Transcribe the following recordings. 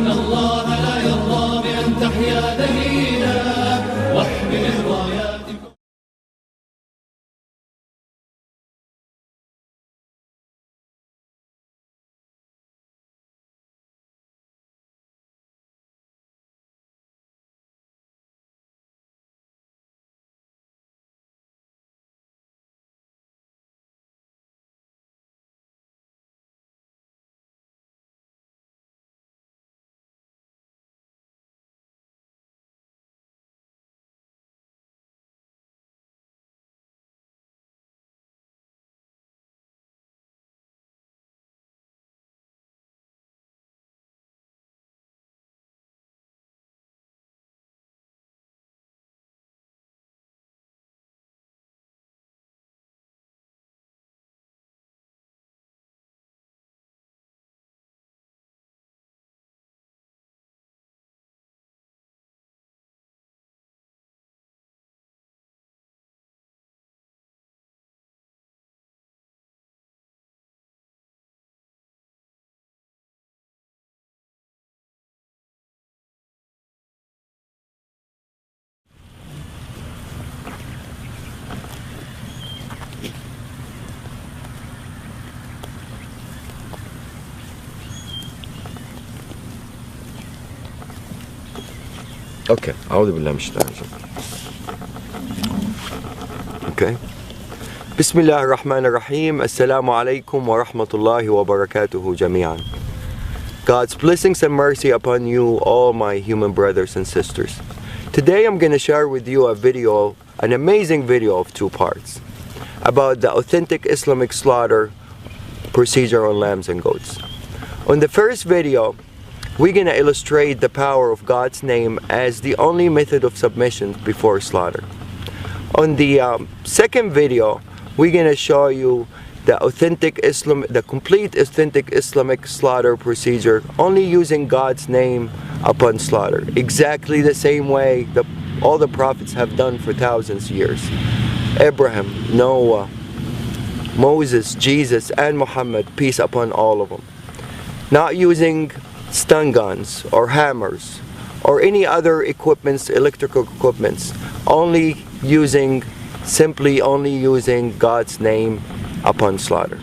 إن الله لا يرضى بأن تحيا ذليلا واحمل الرايات. Okay, أعوذ بالله من الشيطان الرجيم. Okay. بسم الله الرحمن الرحيم. Assalamu alaikum wa rahmatullahi wa barakatuhu jami'an. God's blessings and mercy upon you, all my human brothers and sisters. Today I'm going to share with you a video, an amazing video of 2 parts, about the authentic Islamic slaughter procedure on lambs and goats. On the first video, we're going to illustrate the power of God's name as the only method of submission before slaughter. On the second video, we're going to show you the complete authentic Islamic slaughter procedure, only using God's name upon slaughter, exactly the same way that all the prophets have done for thousands of years. Abraham, Noah, Moses, Jesus, and Muhammad, peace upon all of them. Not using stun guns or hammers or any other equipments, electrical equipments, simply only using God's name upon slaughter.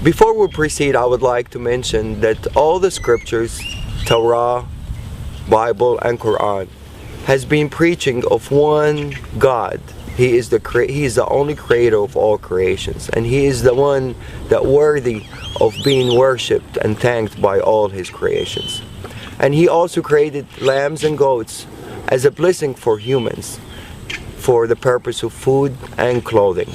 Before we proceed, I would like to mention that all the scriptures, Torah, Bible, and Quran, has been preaching of one God. He is the only creator of all creations, and He is the one that worthy of being worshipped and thanked by all His creations. And He also created lambs and goats as a blessing for humans, for the purpose of food and clothing.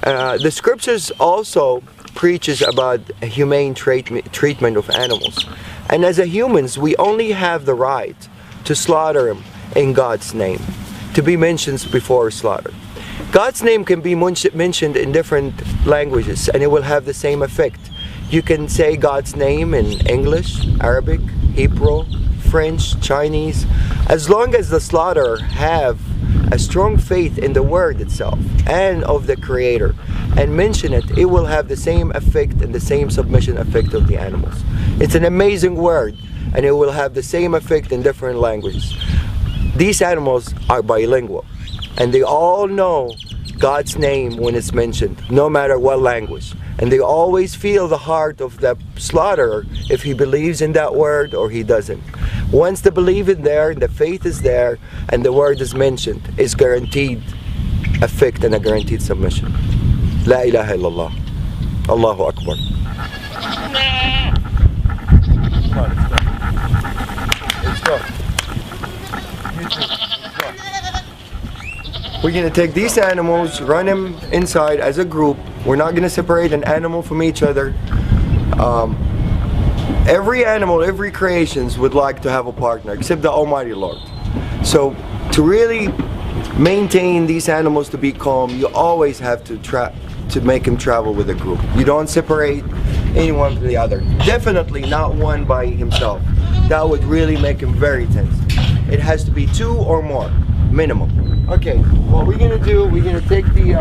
The scriptures also preaches about a humane treatment of animals, and as humans we only have the right to slaughter them in God's name, to be mentioned before slaughter. God's name can be mentioned in different languages and it will have the same effect. You can say God's name in English, Arabic, Hebrew, French, Chinese. As long as the slaughterer have a strong faith in the word itself and of the Creator and mention it, it will have the same effect and the same submission effect of the animals. It's an amazing word and it will have the same effect in different languages. These animals are bilingual and they all know God's name when it's mentioned, no matter what language. And they always feel the heart of the slaughterer if he believes in that word or he doesn't. Once the belief is there, the faith is there, and the word is mentioned, it's guaranteed effect and a guaranteed submission. La ilaha illallah. Allahu Akbar. Let's go. We're going to take these animals, run them inside as a group. We're not going to separate an animal from each other. Every animal, every creation would like to have a partner, except the Almighty Lord. So to really maintain these animals to be calm, you always have to make them travel with a group. You don't separate anyone from the other. Definitely not one by himself. That would really make him very tense. It has to be 2 or more, minimum. Okay, what we're gonna do, we're gonna take the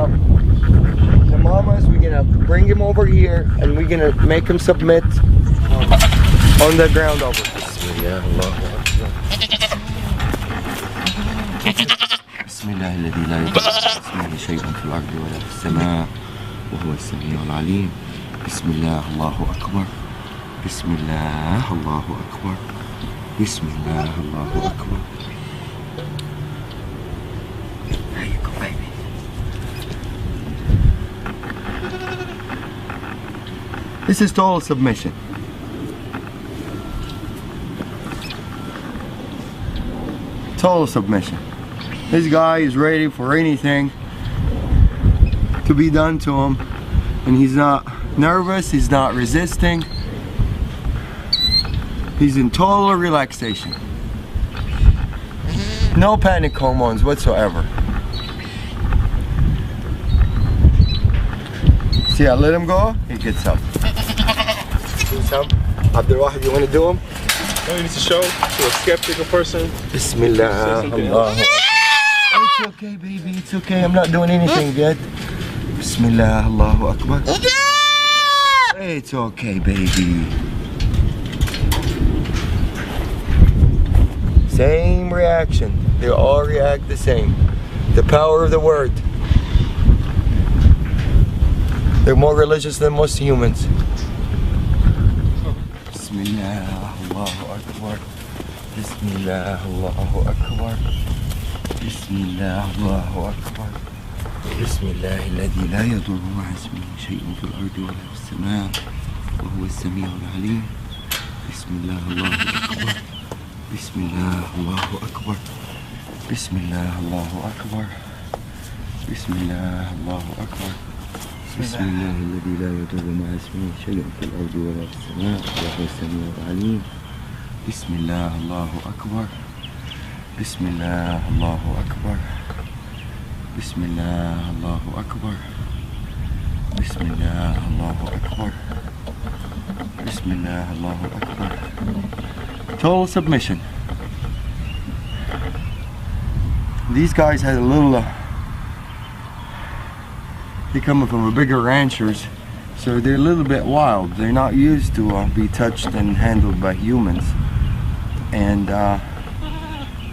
mamas, we're gonna bring him over here, and we're gonna make him submit. On the ground over. Bismillah, Allahu Akbar. Bismillah الذي لا يضر مع اسمه شيء في الأرض ولا في السماء وهو السميع العليم. بسم الله الله أكبر. بسم الله الله أكبر. بسم الله الله أكبر. There you go, baby. This is total submission. Total submission. This guy is ready for anything to be done to him, and he's not nervous, he's not resisting. He's in total relaxation. No panic hormones whatsoever. See, I let him go, he gets up. Abdulwahid, you want to do him? No, you need to show to a skeptical person. Bismillah. It's okay, baby, it's okay. I'm not doing anything yet. Bismillah, Allahu Akbar. It's okay, baby. Same reaction. They all react the same. The power of the word. They're more religious than most humans. Bismillah, Allahu Akbar. Bismillah, Allahu Akbar. Bismillah, Allahu Akbar. Bismillah الذي لا يضر مع اسمه شيء في الأرض ولا في السماء وهو السميع العليم. بسم الله الله أكبر. بسم الله الله أكبر. بسم الله الله أكبر. بسم الله الله أكبر. بسم الله الذي لا يضر مع اسمه شيء في الأرض ولا في السماء وهو السميع العليم. بسم الله الله أكبر. بسم الله الله أكبر. بسم الله الله أكبر. بسم الله الله أكبر. بسم الله الله أكبر. Total submission. These guys had a little they're coming from a bigger ranchers, so they're a little bit wild. They're not used to be touched and handled by humans, and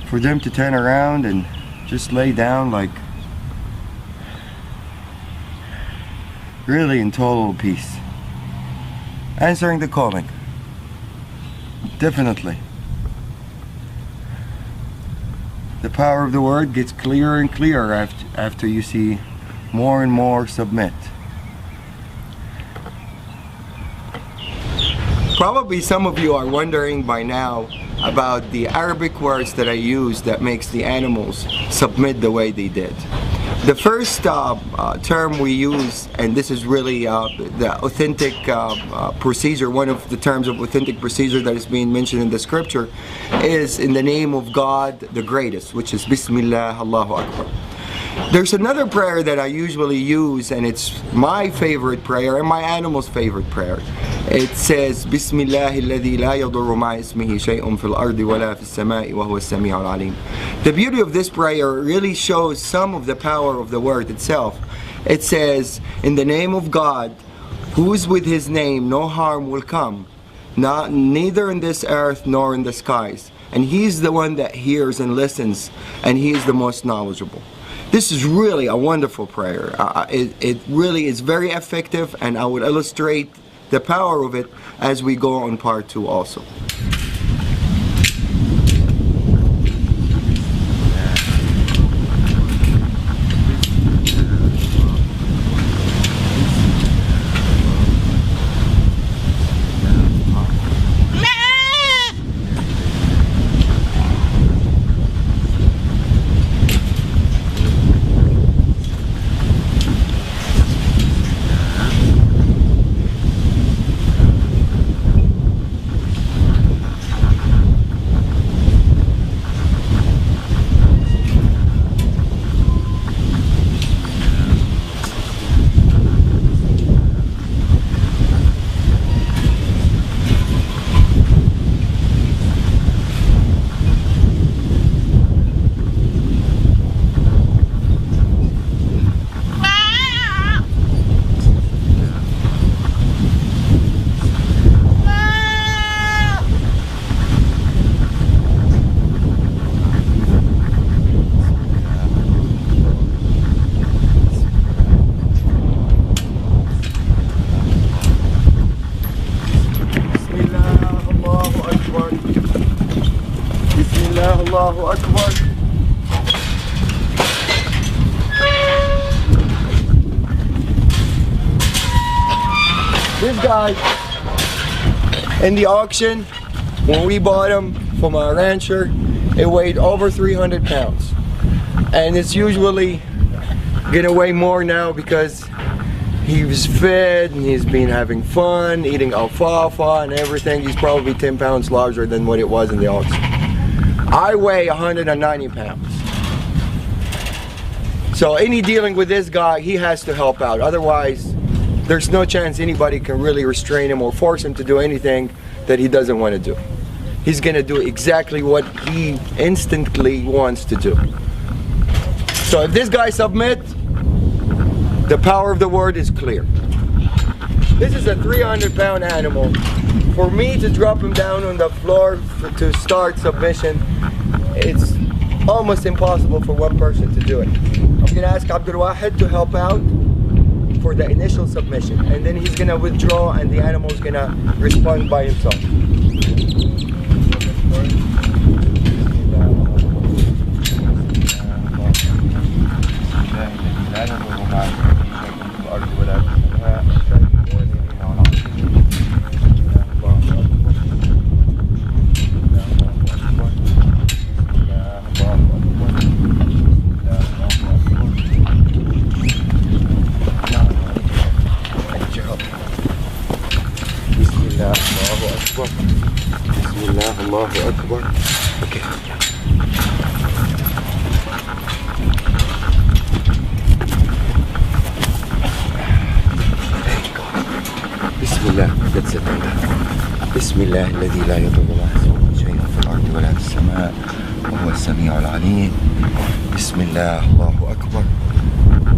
for them to turn around and just lay down like really in total peace, answering the calling. Definitely the power of the word gets clearer and clearer after you see more and more submit. Probably some of you are wondering by now about the Arabic words that I use that makes the animals submit the way they did. The first term we use, and this is really the authentic procedure, one of the terms of authentic procedure that is being mentioned in the scripture, is in the name of God the greatest, which is Bismillah, Allahu Akbar. There's another prayer that I usually use, and it's my favorite prayer and my animal's favorite prayer. It says, Bismillah alladhi la yadurru ma'a ismihi shay'un fil ardi wa la fis sama'i wa huwa as-sami'ul 'alim. The beauty of this prayer really shows some of the power of the word itself. It says, in the name of God, who is with his name, no harm will come, neither in this earth nor in the skies. And he's the one that hears and listens, and he is the most knowledgeable. This is really a wonderful prayer. It really is very effective, and I would illustrate the power of it as we go on part 2 also. This guy, in the auction, when we bought him from our rancher, it weighed over 300 pounds. And it's usually gonna weigh more now because he was fed and he's been having fun, eating alfalfa and everything. He's probably 10 pounds larger than what it was in the auction. I weigh 190 pounds. So any dealing with this guy, he has to help out. Otherwise, there's no chance anybody can really restrain him or force him to do anything that he doesn't want to do. He's gonna do exactly what he instantly wants to do. So if this guy submits, the power of the word is clear. This is a 300-pound animal. For me to drop him down on the floor to start submission, it's almost impossible for one person to do it. I'm gonna ask Abdul Wahid to help out for the initial submission, and then he's gonna withdraw and the animal is gonna respond by himself. Bismillah, Allahu Akbar. Okay. There you go. Bismillah, that's it. Bismillah, الذي لا يضر مع اسمه شيء في الأرض ولا في السماء وهو السميع العليم. Bismillah, Allahu Akbar.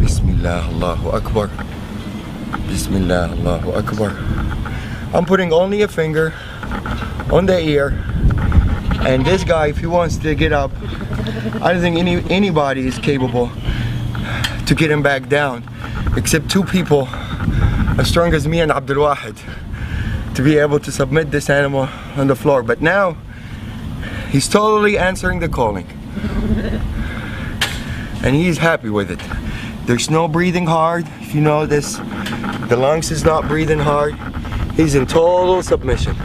Bismillah, Allahu Akbar. Bismillah, Allahu Akbar. I'm putting only a finger on the ear, and this guy, if he wants to get up, I don't think anybody is capable to get him back down except two people as strong as me and Abdul Wahid to be able to submit this animal on the floor. But now he's totally answering the calling and he's happy with it. There's no breathing hard. If you notice, the lungs is not breathing hard. He's in total submission.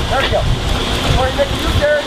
There we go. Before you make a U-turn.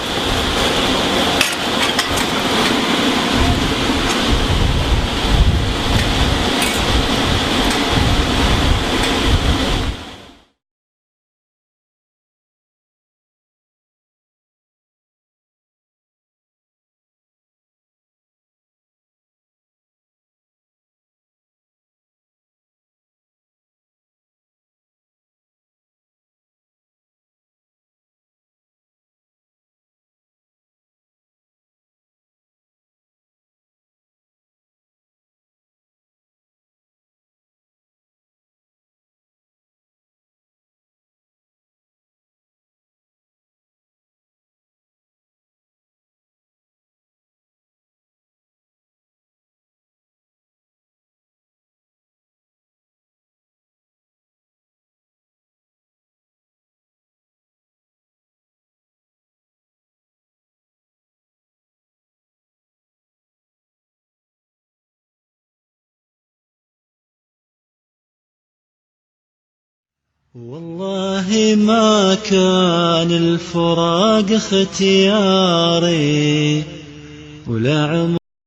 والله ما كان الفراق اختياري ولا عمر